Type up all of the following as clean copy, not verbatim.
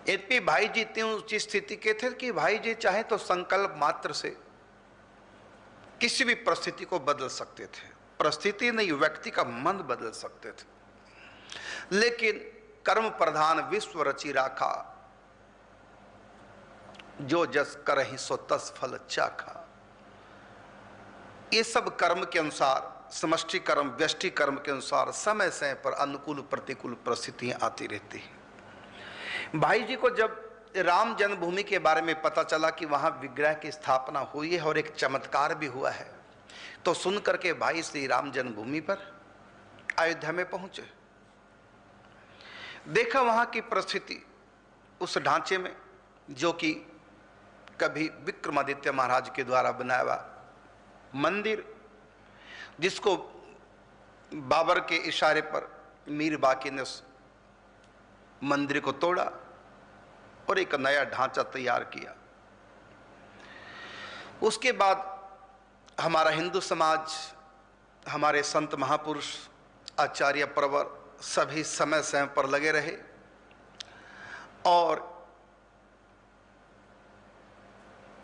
यद्यपि भाई जी इतनी ऊंची स्थिति के थे कि भाई जी चाहे तो संकल्प मात्र से किसी भी परिस्थिति को बदल सकते थे। परिस्थिति नहीं, व्यक्ति का मन बदल सकते थे। लेकिन कर्म प्रधान विश्व रचि राखा, जो जस करहि सो तस फल चाखा। ये सब कर्म के अनुसार, समष्टि कर्म व्यष्टि कर्म के अनुसार समय समय पर अनुकूल प्रतिकूल परिस्थितियां आती रहती हैं। भाई जी को जब राम जन्मभूमि के बारे में पता चला कि वहां विग्रह की स्थापना हुई है और एक चमत्कार भी हुआ है, तो सुन करके भाई श्री राम जन्मभूमि पर अयोध्या में पहुंचे। देखा वहां की परिस्थिति, उस ढांचे में जो कि कभी विक्रमादित्य महाराज के द्वारा बनाया हुआ मंदिर, जिसको बाबर के इशारे पर मीर बाकी ने उस मंदिर को तोड़ा और एक नया ढांचा तैयार किया। उसके बाद हमारा हिंदू समाज, हमारे संत महापुरुष, आचार्य प्रवर सभी समय समय पर लगे रहे और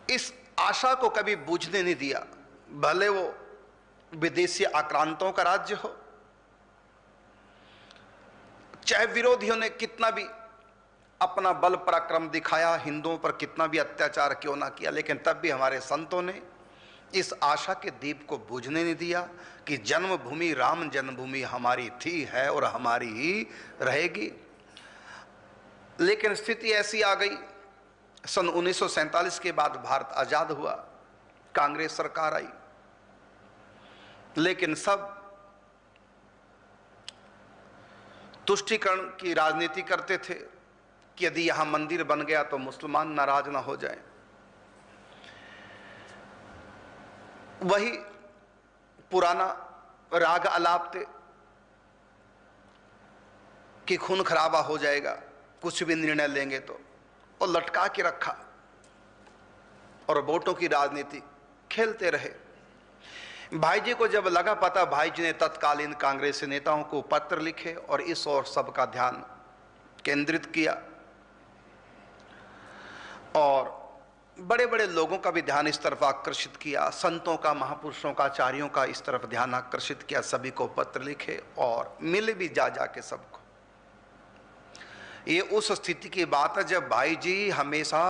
इस आशा को कभी बूझने नहीं दिया। भले वो विदेशी आक्रांतों का राज्य हो, चाहे विरोधियों ने कितना भी अपना बल पराक्रम दिखाया, हिंदुओं पर कितना भी अत्याचार क्यों ना किया, लेकिन तब भी हमारे संतों ने इस आशा के दीप को बुझने नहीं दिया कि जन्मभूमि राम जन्मभूमि हमारी थी, है और हमारी ही रहेगी। लेकिन स्थिति ऐसी आ गई, सन 1947 के बाद भारत आजाद हुआ, कांग्रेस सरकार आई, लेकिन सब तुष्टीकरण की राजनीति करते थे कि यदि यहां मंदिर बन गया तो मुसलमान नाराज ना हो जाए। वही पुराना राग आलाप थे कि खून खराबा हो जाएगा कुछ भी निर्णय लेंगे तो, और लटका के रखा और वोटों की राजनीति खेलते रहे। भाई जी को जब लगा पता, भाई जी ने तत्कालीन कांग्रेसी नेताओं को पत्र लिखे और इस ओर सबका ध्यान केंद्रित किया और बड़े बड़े लोगों का भी ध्यान इस तरफ आकर्षित किया, संतों का, महापुरुषों का, आचार्यों का इस तरफ ध्यान आकर्षित किया। सभी को पत्र लिखे और मिले भी जा के सबको। ये उस स्थिति की बात है जब भाई जी हमेशा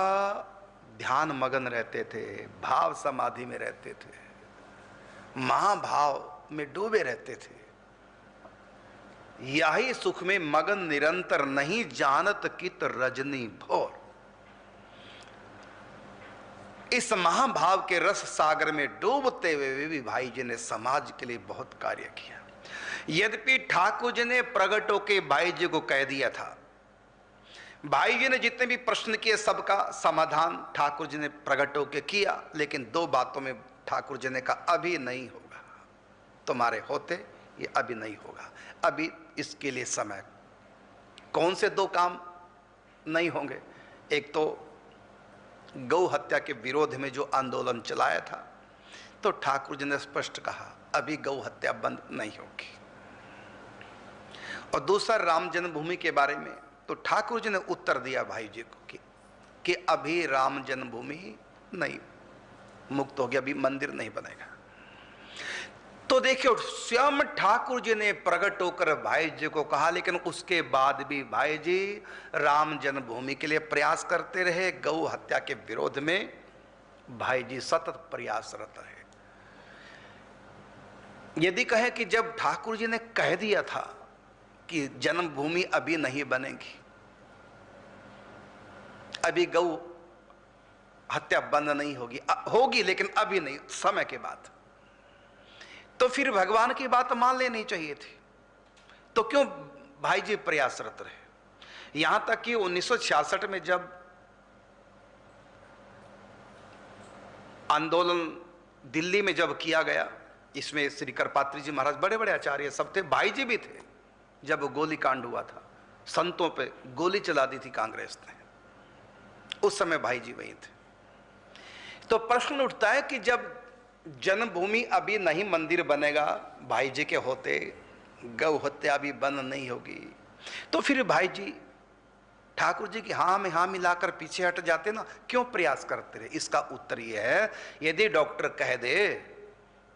ध्यान मगन रहते थे, भाव समाधि में रहते थे, महाभाव में डूबे रहते थे। यही सुख में मगन निरंतर, नहीं जानत कित रजनी भोर। इस महाभाव के रस सागर में डूबते हुए भी भाई जी ने समाज के लिए बहुत कार्य किया। यद्यपि ठाकुर जी ने प्रगट होके भाई जी को कह दिया था, भाई जी ने जितने भी प्रश्न किए सबका समाधान ठाकुर जी ने प्रगट होके किया, लेकिन दो बातों में ठाकुर जी ने कहा अभी नहीं होगा, तुम्हारे होते ये अभी नहीं होगा, अभी इसके लिए समय। कौन से दो काम नहीं होंगे? एक तो गौ हत्या के विरोध में जो आंदोलन चलाया था, तो ठाकुर जी ने स्पष्ट कहा अभी गौ हत्या बंद नहीं होगी। और दूसरा राम जन्मभूमि के बारे में, तो ठाकुर जी ने उत्तर दिया भाई जी को कि अभी राम जन्मभूमि नहीं मुक्त हो गया, अभी मंदिर नहीं बनेगा। तो देखिए स्वयं ठाकुर जी ने प्रकट होकर भाई जी को कहा, लेकिन उसके बाद भी भाई जी राम जन्मभूमि के लिए प्रयास करते रहे। गौ हत्या के विरोध में भाई जी सतत प्रयासरत रहे। यदि कहे कि जब ठाकुर जी ने कह दिया था कि जन्मभूमि अभी नहीं बनेगी, अभी गौ हत्या बंद नहीं होगी, होगी लेकिन अभी नहीं, समय के बाद, तो फिर भगवान की बात मान लेनी चाहिए थी। तो क्यों भाई जी प्रयासरत रहे? यहां तक कि 1966 में जब आंदोलन दिल्ली में जब किया गया, इसमें श्री करपात्री जी महाराज, बड़े बड़े आचार्य सब थे, भाई जी भी थे। जब गोली कांड हुआ था, संतों पे गोली चला दी थी कांग्रेस ने, उस समय भाई जी वही थे। तो प्रश्न उठता है कि जब जन्मभूमि अभी नहीं मंदिर बनेगा, भाई जी के होते गौ हत्या भी बंद नहीं होगी, तो फिर भाई जी ठाकुर जी की हाँ में हाँ मिलाकर पीछे हट जाते ना, क्यों प्रयास करते रहे? इसका उत्तर यह है, यदि डॉक्टर कह दे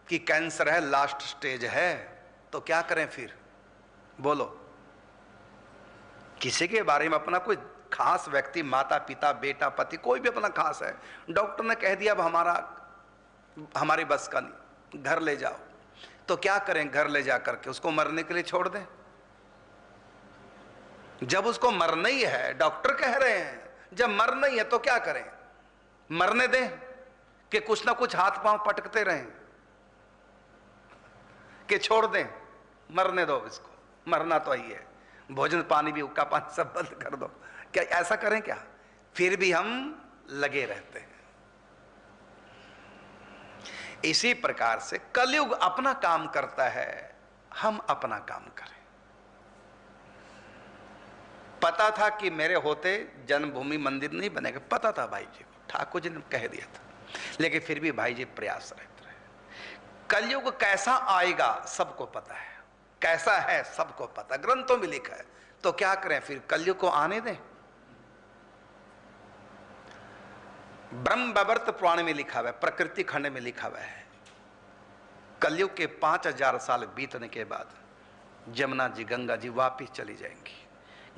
कि कैंसर है, लास्ट स्टेज है, तो क्या करें फिर? बोलो। किसी के बारे में अपना कोई खास व्यक्ति, माता पिता बेटा पति, कोई भी अपना खास है, डॉक्टर ने कह दिया अब हमारी बस का नहीं, घर ले जाओ, तो क्या करें? घर ले जा करके उसको मरने के लिए छोड़ दें? जब उसको मरना ही है, डॉक्टर कह रहे हैं जब मरना ही है तो क्या करें? मरने दें कि कुछ ना कुछ हाथ पांव पटकते रहें, कि छोड़ दें? मरने दो इसको, मरना तो ही है, भोजन पानी भी, हुक्का पानी सब बंद कर दो। क्या ऐसा करें क्या? फिर भी हम लगे रहते हैं। इसी प्रकार से कलयुग अपना काम करता है, हम अपना काम करें। पता था कि मेरे होते जन्मभूमि मंदिर नहीं बनेगा, पता था भाई जी को, ठाकुर जी ने कह दिया था, लेकिन फिर भी भाई जी प्रयास रहते रहे। कलयुग कैसा आएगा सबको पता है, कैसा है सबको पता, ग्रंथों में लिखा है, तो क्या करें फिर? कलयुग को आने दें। ब्रह्म वैवर्त पुराण में लिखा हुआ है, प्रकृति खंड में लिखा हुआ है, कलयुग के 5000 साल बीतने के बाद जमुना जी, गंगा जी वापिस चली जाएंगी।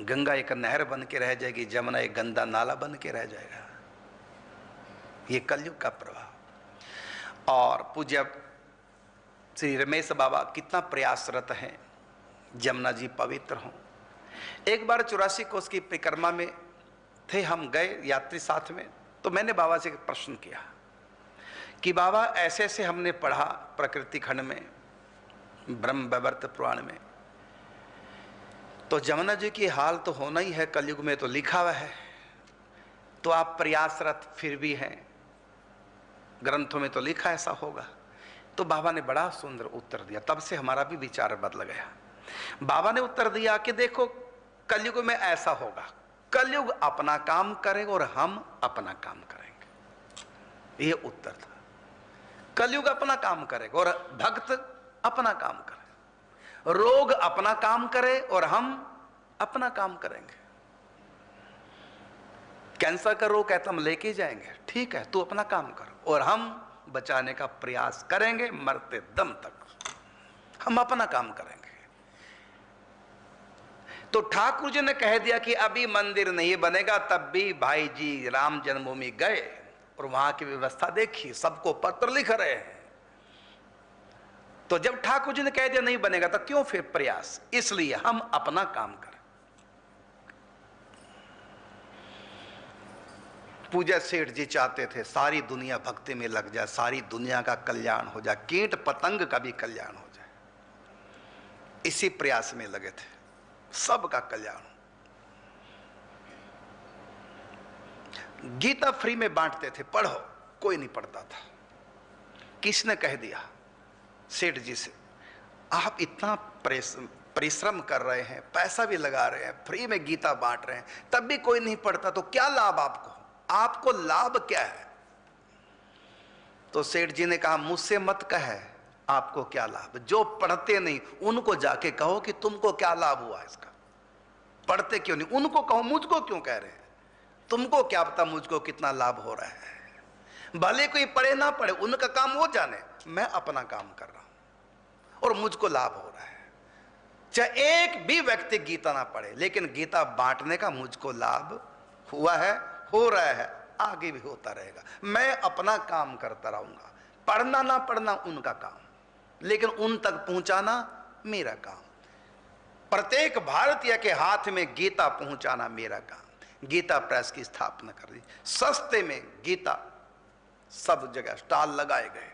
गंगा एक नहर बन के रह जाएगी, जमुना एक गंदा नाला बन के रह जाएगा। ये कलयुग का प्रभाव। और पूज्य श्री रमेश बाबा कितना प्रयासरत हैं, जमुना जी पवित्र हों। एक बार 84 कोस की परिक्रमा में थे, हम गए यात्री साथ में, तो मैंने बाबा से एक प्रश्न किया कि बाबा ऐसे ऐसे हमने पढ़ा प्रकृति खंड में, ब्रह्म वैवर्त पुराण में, तो जमुना जी की हाल तो होना ही है, कलयुग में तो लिखा हुआ है, तो आप प्रयासरत फिर भी हैं, ग्रंथों में तो लिखा ऐसा होगा। तो बाबा ने बड़ा सुंदर उत्तर दिया, तब से हमारा भी विचार बदल गया। बाबा ने उत्तर दिया कि देखो कलयुग में ऐसा होगा, कलयुग अपना काम करेगा और हम अपना काम करेंगे। यह उत्तर था, कलयुग अपना काम करेगा और भक्त अपना काम करे, रोग अपना काम करे और हम अपना काम करेंगे। कैंसर का रोग कहता हम लेके जाएंगे, ठीक है तू अपना काम कर, और हम बचाने का प्रयास करेंगे, मरते दम तक हम अपना काम करेंगे। तो ठाकुर जी ने कह दिया कि अभी मंदिर नहीं बनेगा, तब भी भाई जी राम जन्मभूमि गए और वहां की व्यवस्था देखी, सबको पत्र लिख रहे हैं। तो जब ठाकुर जी ने कह दिया नहीं बनेगा तो क्यों फिर प्रयास? इसलिए हम अपना काम करें। पूज्य सेठ जी चाहते थे सारी दुनिया भक्ति में लग जाए, सारी दुनिया का कल्याण हो जाए, कीट पतंग का भी कल्याण हो जाए, इसी प्रयास में लगे थे, सबका कल्याण। गीता फ्री में बांटते थे, पढ़ो, कोई नहीं पढ़ता था। किसने कह दिया? सेठ जी से, आप इतना परिश्रम कर रहे हैं, पैसा भी लगा रहे हैं, फ्री में गीता बांट रहे हैं, तब भी कोई नहीं पढ़ता, तो क्या लाभ आपको? आपको लाभ क्या है? तो सेठ जी ने कहा मुझसे मत कहे आपको क्या लाभ, जो पढ़ते नहीं उनको जाके कहो कि तुमको क्या लाभ हुआ इसका। पढ़ते क्यों नहीं उनको कहो, मुझको क्यों कह रहे हैं? तुमको क्या पता मुझको कितना लाभ हो रहा है? भले कोई पढ़े ना पढ़े, उनका काम वो जाने, मैं अपना काम कर रहा हूं और मुझको लाभ हो रहा है। चाहे एक भी व्यक्ति गीता ना पढ़े, लेकिन गीता बांटने का मुझको लाभ हुआ है, हो रहा है, आगे भी होता रहेगा। मैं अपना काम करता रहूंगा, पढ़ना ना पढ़ना उनका काम, लेकिन उन तक पहुंचाना मेरा काम। प्रत्येक भारतीय के हाथ में गीता पहुंचाना मेरा काम। गीता प्रेस की स्थापना कर दी, सस्ते में गीता सब जगह स्टॉल लगाए गए।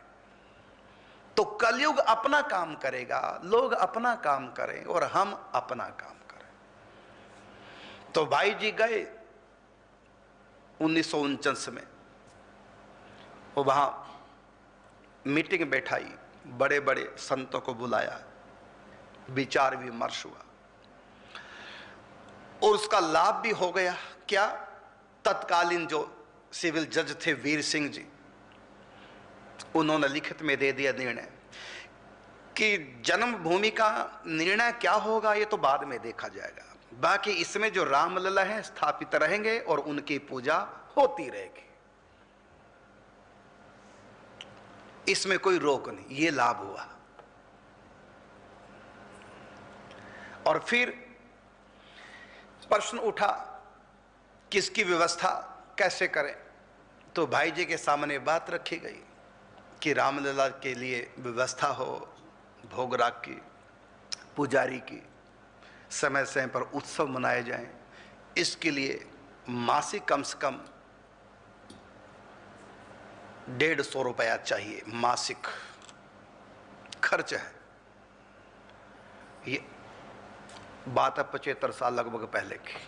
तो कलयुग अपना काम करेगा, लोग अपना काम करें और हम अपना काम करें। तो भाई जी गए 1949 में, वो वहां मीटिंग बैठाई, बड़े बड़े संतों को बुलाया, विचार विमर्श हुआ और उसका लाभ भी हो गया। क्या? तत्कालीन जो सिविल जज थे वीर सिंह जी, उन्होंने लिखित में दे दिया निर्णय कि जन्मभूमि का निर्णय क्या होगा ये तो बाद में देखा जाएगा, बाकी इसमें जो रामलला है स्थापित रहेंगे और उनकी पूजा होती रहेगी, इसमें कोई रोक नहीं। ये लाभ हुआ। और फिर प्रश्न उठा किसकी व्यवस्था कैसे करें, तो भाई जी के सामने बात रखी गई कि रामलला के लिए व्यवस्था हो, भोग राग की, पुजारी की, समय समय पर उत्सव मनाए जाएं। इसके लिए मासिक कम से कम 150 रुपया चाहिए, मासिक खर्च है। ये बात है 75 साल लगभग पहले की।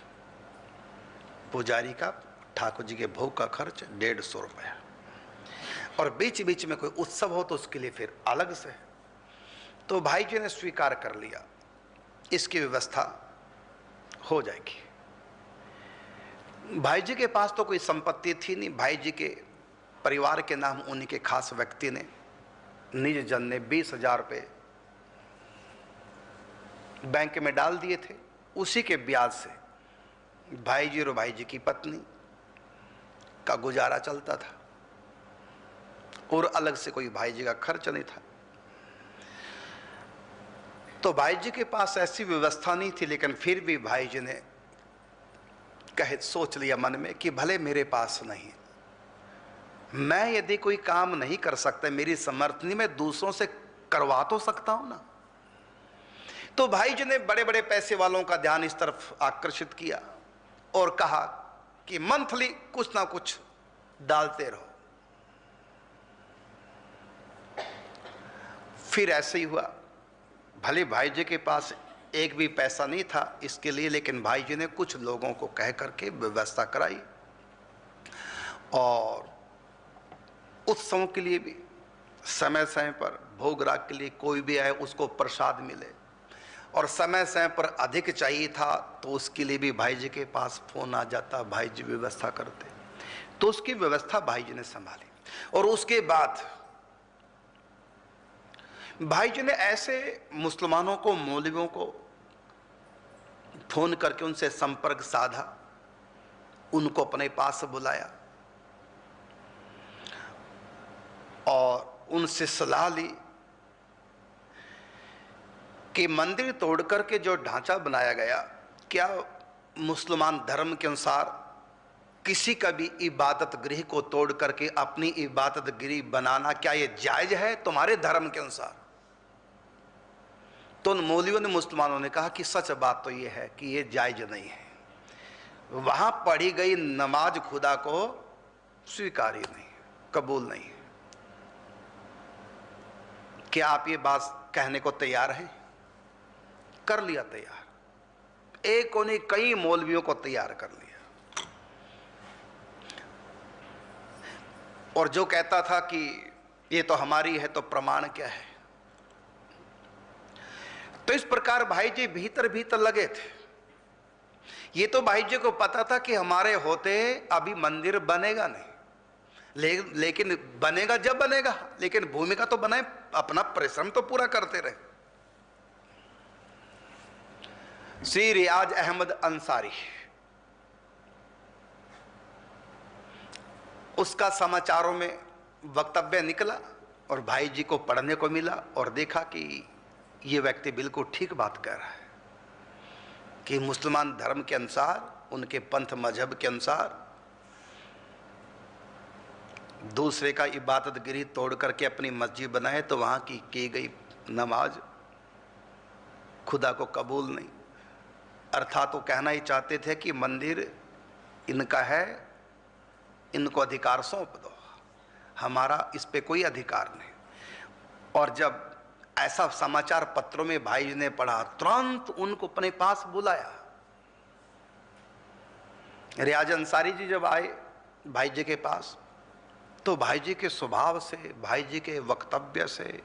पुजारी का, ठाकुर जी के भोग का खर्च 150 रुपया, और बीच बीच में कोई उत्सव हो तो उसके लिए फिर अलग से। तो भाई जी ने स्वीकार कर लिया, इसकी व्यवस्था हो जाएगी। भाई जी के पास तो कोई संपत्ति थी नहीं। भाई जी के परिवार के नाम उन्हीं के खास व्यक्ति ने, निज जन ने 20,000 रुपये बैंक में डाल दिए थे। उसी के ब्याज से भाई जी और भाई जी की पत्नी का गुजारा चलता था, और अलग से कोई भाई जी का खर्च नहीं था। तो भाई जी के पास ऐसी व्यवस्था नहीं थी, लेकिन फिर भी भाई जी ने सोच लिया मन में कि भले मेरे पास नहीं, मैं यदि कोई काम नहीं कर सकता, मेरी समर्थ नहीं, मैं दूसरों से करवा तो सकता हूं ना। तो भाई जी ने बड़े बड़े पैसे वालों का ध्यान इस तरफ आकर्षित किया और कहा कि मंथली कुछ ना कुछ डालते रहो। फिर ऐसे ही हुआ। भले भाई जी के पास एक भी पैसा नहीं था इसके लिए, लेकिन भाई जी ने कुछ लोगों को कह करके व्यवस्था कराई, और उत्सवों के लिए भी समय समय पर भोग राग के लिए कोई भी आए उसको प्रसाद मिले, और समय समय पर अधिक चाहिए था तो उसके लिए भी भाई जी के पास फोन आ जाता, भाई जी व्यवस्था करते। तो उसकी व्यवस्था भाई जी ने संभाली। और उसके बाद भाई जी ने ऐसे मुसलमानों को, मौलवियों को फोन करके उनसे संपर्क साधा, उनको अपने पास बुलाया और उनसे सलाह ली कि मंदिर तोड़ करके जो ढांचा बनाया गया, क्या मुसलमान धर्म के अनुसार किसी का भी इबादत गृह को तोड़ करके अपनी इबादत गृह बनाना, क्या ये जायज है तुम्हारे धर्म के अनुसार? तो उन मौलवियों ने, मुसलमानों ने कहा कि सच बात तो ये है कि ये जायज नहीं है। वहां पढ़ी गई नमाज खुदा को स्वीकार ही नहीं, कबूल नहीं है। क्या आप ये बात कहने को तैयार हैं? कर लिया तैयार, एक को नहीं कई मौलवियों को तैयार कर लिया। और जो कहता था कि ये तो हमारी है, तो प्रमाण क्या है? तो इस प्रकार भाई जी भीतर भीतर लगे थे। ये तो भाई जी को पता था कि हमारे होते अभी मंदिर बनेगा नहीं, लेकिन बनेगा जब बनेगा, लेकिन भूमिका तो बनाए, अपना परिश्रम तो पूरा करते रहे। श्री रियाज अहमद अंसारी, उसका समाचारों में वक्तव्य निकला और भाई जी को पढ़ने को मिला, और देखा कि ये व्यक्ति बिल्कुल ठीक बात कह रहा है कि मुसलमान धर्म के अनुसार, उनके पंथ मजहब के अनुसार दूसरे का इबादत गृह तोड़ करके अपनी मस्जिद बनाए तो वहां की गई नमाज खुदा को कबूल नहीं। अर्थात वो कहना ही चाहते थे कि मंदिर इनका है, इनको अधिकार सौंप दो, हमारा इस पे कोई अधिकार नहीं। और जब ऐसा समाचार पत्रों में भाई ने पढ़ा, तुरंत उनको अपने पास बुलाया। रियाज अंसारी जी जब आए भाई जी के पास, तो भाई जी के स्वभाव से, भाई जी के वक्तव्य से,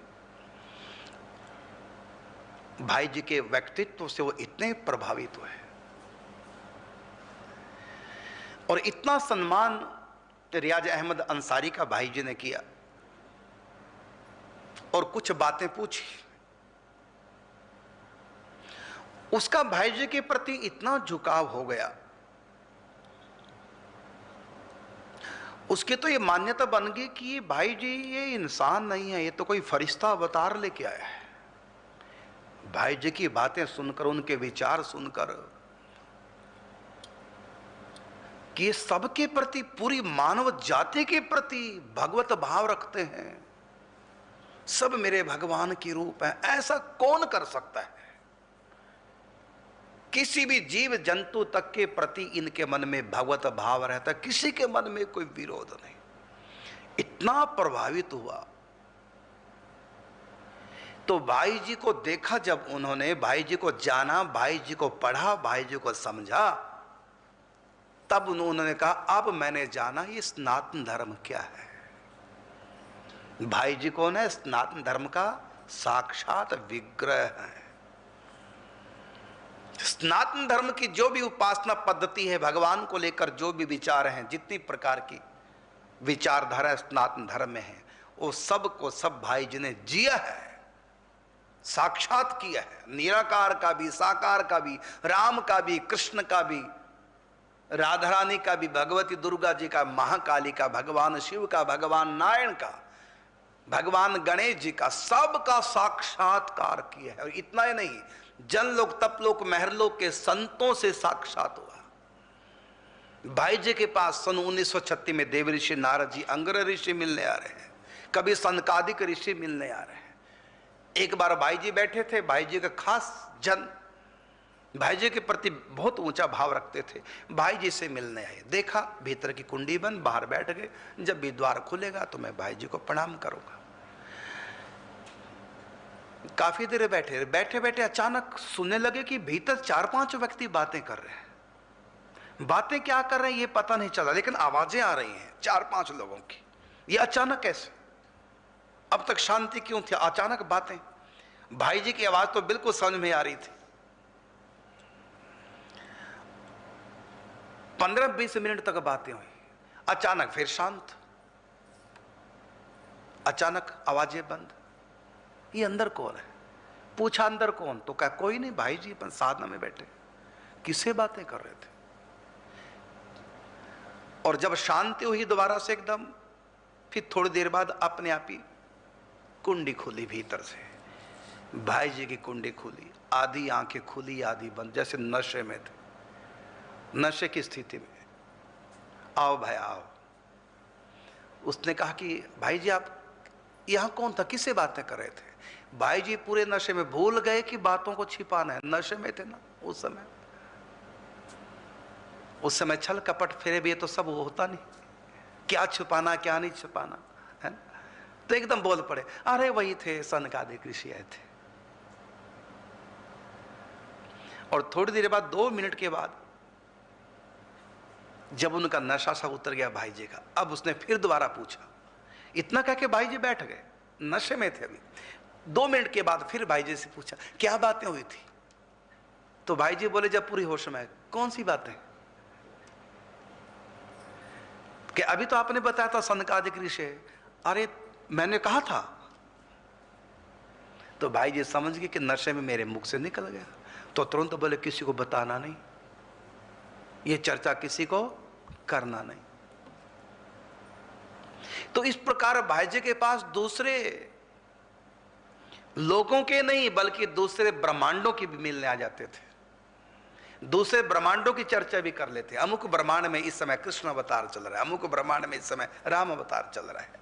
भाई जी के व्यक्तित्व से वो इतने प्रभावित हुए और इतना सम्मान रियाज अहमद अंसारी का भाई जी ने किया और कुछ बातें पूछी। उसका भाई जी के प्रति इतना झुकाव हो गया, उसकी तो ये मान्यता बन गई कि ये भाई जी ये इंसान नहीं है, ये तो कोई फरिश्ता अवतार लेके आया है। भाई जी की बातें सुनकर, उनके विचार सुनकर कि ये सबके प्रति, पूरी मानव जाति के प्रति भगवत भाव रखते हैं, सब मेरे भगवान की रूप है, ऐसा कौन कर सकता है। किसी भी जीव जंतु तक के प्रति इनके मन में भगवत भाव रहता, किसी के मन में कोई विरोध नहीं। इतना प्रभावित हुआ। तो भाई जी को देखा, जब उन्होंने भाई जी को जाना, भाई जी को पढ़ा, भाई जी को समझा, तब उन्होंने कहा अब मैंने जाना ये सनातन धर्म क्या है। भाई जी कौन है? सनातन धर्म का साक्षात विग्रह है। सनातन धर्म की जो भी उपासना पद्धति है, भगवान को लेकर जो भी विचार हैं, जितनी प्रकार की विचारधारा सनातन धर्म में है, वो सब को सब भाई जी ने जिया है, साक्षात किया है। निराकार का भी, साकार का भी, राम का भी, कृष्ण का भी, राधा रानी का भी, भगवती दुर्गा जी का, महाकाली का, भगवान शिव का, भगवान नारायण का, भगवान गणेश जी का, सबका साक्षात्कार किया है। और इतना ही नहीं, जनलोक, तपलोक, महरलोक के संतों से साक्षात हुआ। भाई जी के पास सन 1936 में देव ऋषि नारद जी, अंगर ऋषि मिलने आ रहे हैं, कभी सनकादिक ऋषि मिलने आ रहे हैं। एक बार भाई जी बैठे थे, भाई जी का खास जन भाई जी के प्रति बहुत ऊंचा भाव रखते थे, भाई जी से मिलने आए। देखा भीतर की कुंडी बंद, बाहर बैठ गए। जब भी द्वार खुलेगा तो मैं भाई जी को प्रणाम करूंगा। काफी देर बैठे बैठे बैठे अचानक सुनने लगे कि भीतर 4-5 व्यक्ति बातें कर रहे हैं। बातें क्या कर रहे हैं ये पता नहीं चला, लेकिन आवाजें आ रही हैं 4-5 लोगों की। ये अचानक कैसे? अब तक शांति क्यों थी, अचानक बातें। भाई जी की आवाज तो बिल्कुल समझ में आ रही थी। 15-20 मिनट तक बातें हुई, अचानक फिर शांत, अचानक आवाजें बंद। ये अंदर कौन है? पूछा अंदर कौन? तो कहा कोई नहीं, भाई जी अपन साधना में बैठे। किससे बातें कर रहे थे? और जब शांति हुई दोबारा से एकदम, फिर थोड़ी देर बाद अपने आप ही कुंडी खुली भीतर से। भाई जी की कुंडी खुली, आधी आंखें खुली आधी बंद, जैसे नशे में थे, नशे की स्थिति में। आओ भाई आओ। उसने कहा कि भाई जी आप यहां कौन था, किससे बातें कर रहे थे? भाई जी पूरे नशे में भूल गए कि बातों को छिपाना है, नशे में थे ना उस समय। उस समय छल कपट फेरे भी तो सब होता नहीं, क्या छुपाना क्या नहीं छुपाना है ना। तो एकदम बोल पड़े, अरे वही थे सनकादिक ऋषि आए थे। और थोड़ी देर बाद 2 मिनट के बाद जब उनका नशा सब उतर गया भाई जी का, अब उसने फिर दोबारा पूछा। इतना कह के भाई जी बैठ गए, नशे में थे अभी। 2 मिनट के बाद फिर भाई जी से पूछा क्या बातें हुई थी? तो भाई जी बोले जब पूरी होश में। कौन सी बातें? कि अभी तो आपने बताया था सनकादिक ऋषि। अरे मैंने कहा था। तो भाई जी समझ गए कि नशे में मेरे मुख से निकल गया, तो तुरंत बोले किसी को बताना नहीं, ये चर्चा किसी को करना नहीं। तो इस प्रकार भाई जी के पास दूसरे लोगों के नहीं बल्कि दूसरे ब्रह्मांडों की भी मिलने आ जाते थे, दूसरे ब्रह्मांडों की चर्चा भी कर लेते। अमुक ब्रह्मांड में इस समय कृष्ण अवतार चल रहा है, अमुक ब्रह्मांड में इस समय राम अवतार चल रहा है।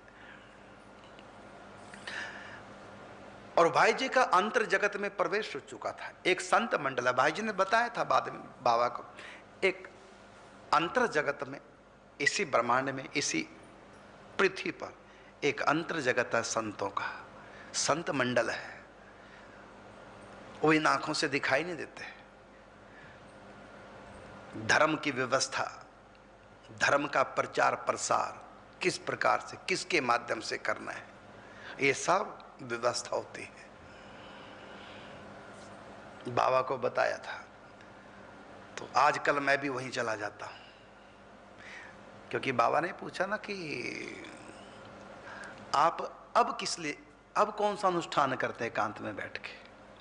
और भाई जी का अंतर जगत में प्रवेश हो चुका था। एक संत मंडल है, भाई जी ने बताया था बाद में बाबा को, एक अंतर जगत में, इसी ब्रह्मांड में, इसी पृथ्वी पर एक अंतर जगत है संतों का, संत मंडल है। वो इन आंखों से दिखाई नहीं देते। धर्म की व्यवस्था, धर्म का प्रचार प्रसार किस प्रकार से, किसके माध्यम से करना है, ये सब व्यवस्था होती है। बाबा को बताया था, तो आजकल मैं भी वहीं चला जाता हूं, क्योंकि बाबा ने पूछा ना कि आप अब किस लिए, अब कौन सा अनुष्ठान करते हैं एकांत में बैठ के?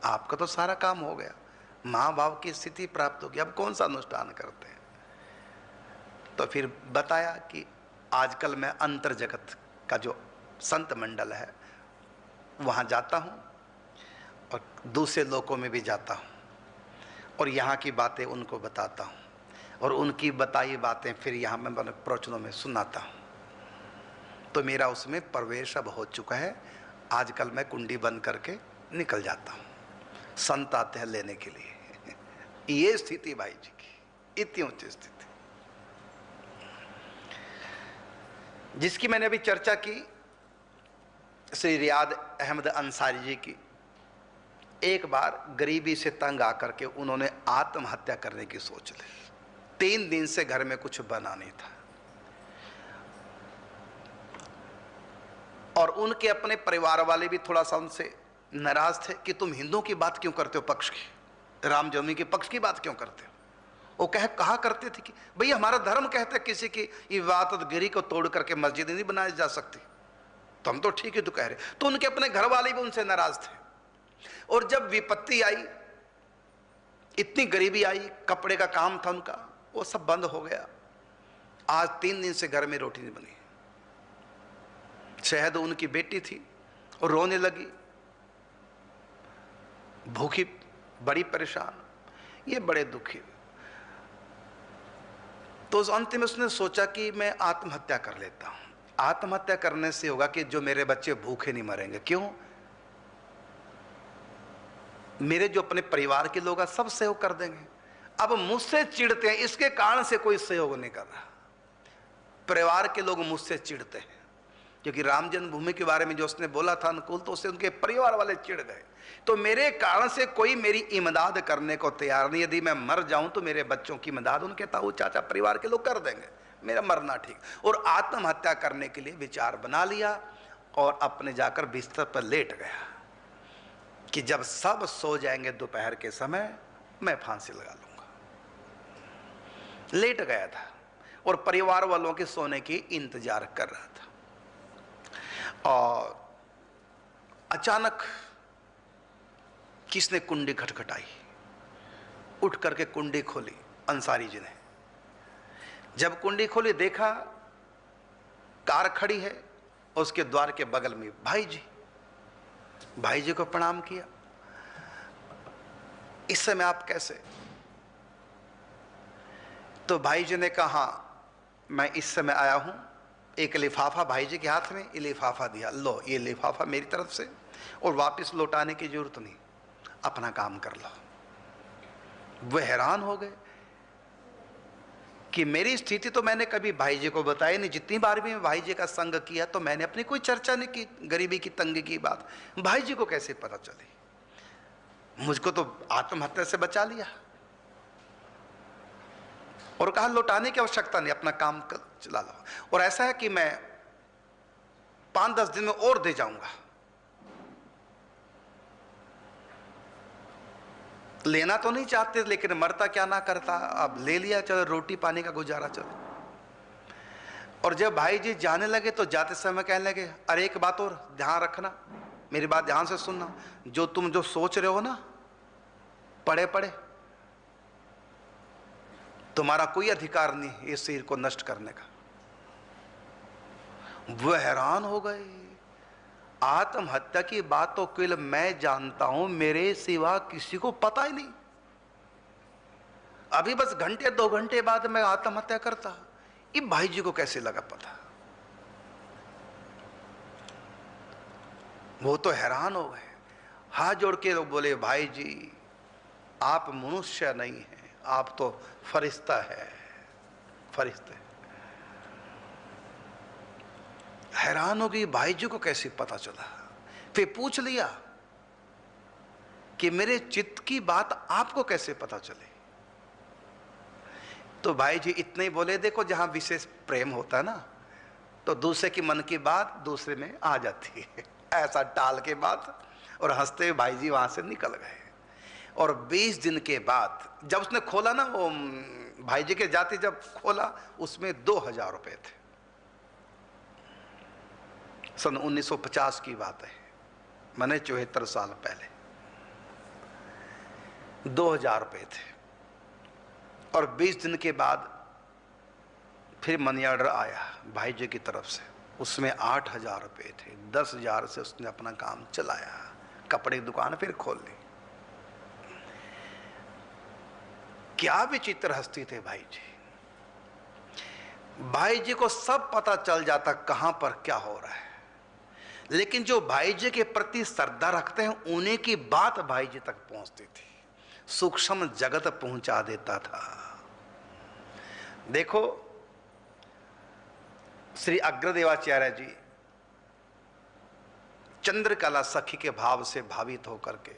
आपका तो सारा काम हो गया, महाभाव की स्थिति प्राप्त होगी, अब कौन सा अनुष्ठान करते हैं। तो फिर बताया कि आजकल मैं अंतर जगत का जो संत मंडल है वहाँ जाता हूँ और दूसरे लोकों में भी जाता हूँ और यहाँ की बातें उनको बताता हूँ और उनकी बताई बातें फिर यहाँ मैं प्रवचनों में सुनाता हूँ। तो मेरा उसमें प्रवेश अब हो चुका है। आजकल मैं कुंडी बंद करके निकल जाता हूँ, संत आते हैं लेने के लिए। ये स्थिति भाई जी की, इतनी ऊंची स्थिति जिसकी मैंने अभी चर्चा की श्री रियाद अहमद अंसारी जी की। एक बार गरीबी से तंग आकर के उन्होंने आत्महत्या करने की सोच ली। 3 दिन से घर में कुछ बना नहीं था और उनके अपने परिवार वाले भी थोड़ा सा उनसे नाराज थे कि तुम हिंदुओं की बात क्यों करते हो, पक्ष की, राम जन्मभूमि के पक्ष की बात क्यों करते हो। वो कहा करते थे कि भैया हमारा धर्म कहता है किसी की इबादत गिरी को तोड़ करके मस्जिद नहीं बनाई जा सकती, तो हम तो ठीक है तो कह रहे। तो उनके अपने घर वाले भी उनसे नाराज थे और जब विपत्ति आई, इतनी गरीबी आई, कपड़े का काम था उनका, वो सब बंद हो गया। आज 3 दिन से घर में रोटी नहीं बनी। शहद उनकी बेटी थी और रोने लगी, भूखी, बड़ी परेशान, ये बड़े दुखी। तो उस अंत में उसने सोचा कि मैं आत्महत्या कर लेता हूं। आत्महत्या करने से होगा कि जो मेरे बच्चे भूखे नहीं मरेंगे। क्यों? मेरे जो अपने परिवार के लोग हैं सब सहयोग कर देंगे। अब मुझसे चिढ़ते हैं, इसके कारण से कोई सहयोग नहीं कर रहा। परिवार के लोग मुझसे चिढ़ते हैं क्योंकि राम जन्मभूमि के बारे में जो उसने बोला था अनुकूल, तो उससे उनके परिवार वाले चिढ़ गए। तो मेरे कारण से कोई मेरी इमदाद करने को तैयार नहीं। यदि मैं मर जाऊं तो मेरे बच्चों की इमदाद उनके ताऊ चाचा परिवार के लोग कर देंगे, मेरा मरना ठीक। और आत्महत्या करने के लिए विचार बना लिया और अपने जाकर बिस्तर पर लेट गया कि जब सब सो जाएंगे दोपहर के समय मैं फांसी लगा लूंगा। लेट गया था और परिवार वालों के सोने की इंतजार कर रहा था और अचानक किसने कुंडी खटखटाई। उठ करके कुंडी खोली अंसारी जी ने। जब कुंडी खोली देखा कार खड़ी है और उसके द्वार के बगल में भाई जी। भाई जी को प्रणाम किया। इस समय आप कैसे? तो भाई जी ने कहा मैं इस समय आया हूं। एक लिफाफा भाई जी के हाथ में, ये लिफाफा दिया, लो ये लिफाफा मेरी तरफ से और वापस लौटाने की जरूरत नहीं, अपना काम कर लो। वह हैरान हो गए कि मेरी स्थिति तो मैंने कभी भाई जी को बताई नहीं। जितनी बार भी मैं भाई जी का संग किया तो मैंने अपनी कोई चर्चा नहीं की गरीबी की, तंगी की बात। भाई जी को कैसे पता चली? मुझको तो आत्महत्या से बचा लिया और कहा लौटाने की आवश्यकता नहीं, अपना काम चला लो। और ऐसा है कि मैं 5-10 दिन में और दे जाऊंगा। लेना तो नहीं चाहते लेकिन मरता क्या ना करता, अब ले लिया, चलो रोटी पानी का गुजारा चले। और जब भाई जी जाने लगे तो जाते समय कहने लगे अरे एक बात और ध्यान रखना, मेरी बात ध्यान से सुनना। जो तुम जो सोच रहे हो ना पड़े पड़े, तुम्हारा कोई अधिकार नहीं इस शरीर को नष्ट करने का। वह हैरान हो गए। आत्महत्या की बात तो केवल मैं जानता हूं, मेरे सिवा किसी को पता ही नहीं। अभी बस घंटे 2 घंटे बाद मैं आत्महत्या करता, ये भाई जी को कैसे लगा पता? वो तो हैरान हो गए। हाथ जोड़ के लोग बोले भाई जी आप मनुष्य नहीं हैं, आप तो फरिश्ता है, फरिश्ते। हैरान हो गई भाई जी को कैसे पता चला। फिर पूछ लिया कि मेरे चित्त की बात आपको कैसे पता चले? तो भाई जी इतने ही बोले देखो जहां विशेष प्रेम होता है ना तो दूसरे की मन की बात दूसरे में आ जाती है। ऐसा टाल के बात और हंसते हुए भाई जी वहां से निकल गए। और 20 दिन के बाद जब उसने खोला ना, वो भाई जी के जाते जब खोला उसमें 2000 रुपए थे। सन 1950 की बात है, मैंने 74 साल पहले 2000 रुपये थे। और 20 दिन के बाद फिर मनी ऑर्डर आया भाई जी की तरफ से, उसमें 8000 रुपये थे। 10,000 से उसने अपना काम चलाया, कपड़े की दुकान फिर खोल ली। क्या विचित्र हस्ती थे भाई जी। भाई जी को सब पता चल जाता कहां पर क्या हो रहा है, लेकिन जो भाई जी के प्रति श्रद्धा रखते हैं उन्हीं की बात भाई जी तक पहुंचती थी, सूक्ष्म जगत पहुंचा देता था। देखो श्री अग्रदेवाचार्य जी चंद्रकला सखी के भाव से भावित होकर के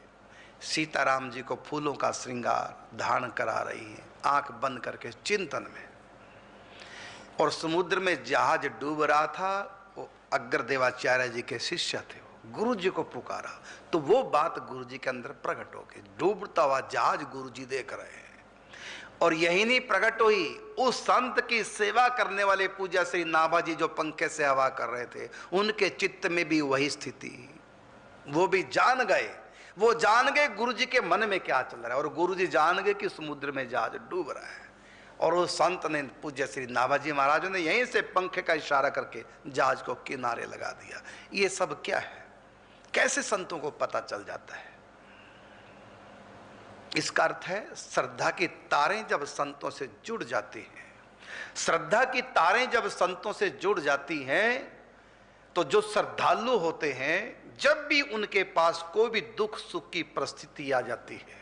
सीताराम जी को फूलों का श्रृंगार धारण करा रही हैं, आंख बंद करके चिंतन में। और समुद्र में जहाज डूब रहा था, वो अग्रदेवाचार्य जी के शिष्य थे, गुरु जी को पुकारा तो वो बात गुरु जी के अंदर प्रकट हो गई। डूबता हुआ जहाज गुरु जी देख रहे हैं। और यही नहीं प्रकट हुई, उस संत की सेवा करने वाले पूज्य श्री नाभा जी जो पंखे से हवा कर रहे थे, उनके चित्त में भी वही स्थिति। वो भी जान गए, वो जान गए गुरु जी के मन में क्या चल रहा है, और गुरु जी जान गए कि समुद्र में जहाज डूब रहा है। और उस संत ने, पूज्य श्री नाभा जी महाराज ने यहीं से पंखे का इशारा करके जहाज को किनारे लगा दिया। ये सब क्या है, कैसे संतों को पता चल जाता है? इसका अर्थ है श्रद्धा की तारें जब संतों से जुड़ जाती हैं, श्रद्धा की तारें जब संतों से जुड़ जाती हैं, तो जो श्रद्धालु होते हैं, जब भी उनके पास कोई भी दुख सुख की परिस्थिति आ जाती है,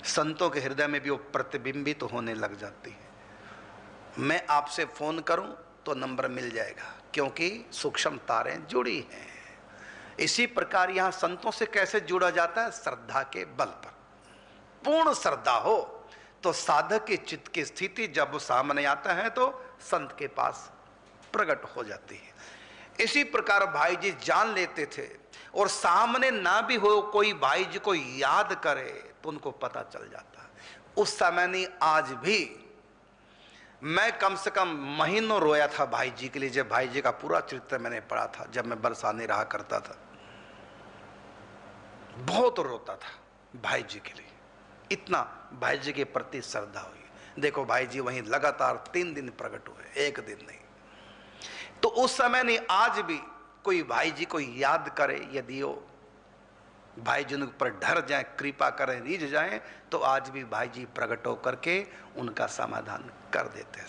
संतों के हृदय में भी वो प्रतिबिंबित तो होने लग जाती है। मैं आपसे फोन करूं तो नंबर मिल जाएगा, क्योंकि सूक्ष्म तारें जुड़ी हैं। इसी प्रकार यहां संतों से कैसे जुड़ा जाता है? श्रद्धा के बल पर। पूर्ण श्रद्धा हो तो साधक के चित्त की स्थिति जब वो सामने आता है तो संत के पास प्रकट हो जाती है। इसी प्रकार भाई जी जान लेते थे, और सामने ना भी हो कोई भाई जी को याद करे तो उनको पता चल जाता। उस समय नहीं, आज भी मैं कम से कम महीनों रोया था भाई जी के लिए, जब भाई जी का पूरा चरित्र मैंने पढ़ा था, जब मैं बरसाने रहा करता था। बहुत रोता था भाई जी के लिए, इतना भाई जी के प्रति श्रद्धा हुई। देखो भाई जी वहीं लगातार 3 दिन प्रकट हुए, एक दिन नहीं। तो उस समय नहीं, आज भी कोई भाई जी को याद करे, यदि वो भाई जी उन पर डर जाए, कृपा करें, रीझ जाए, तो आज भी भाई जी प्रकट होकर के उनका समाधान कर देते हैं।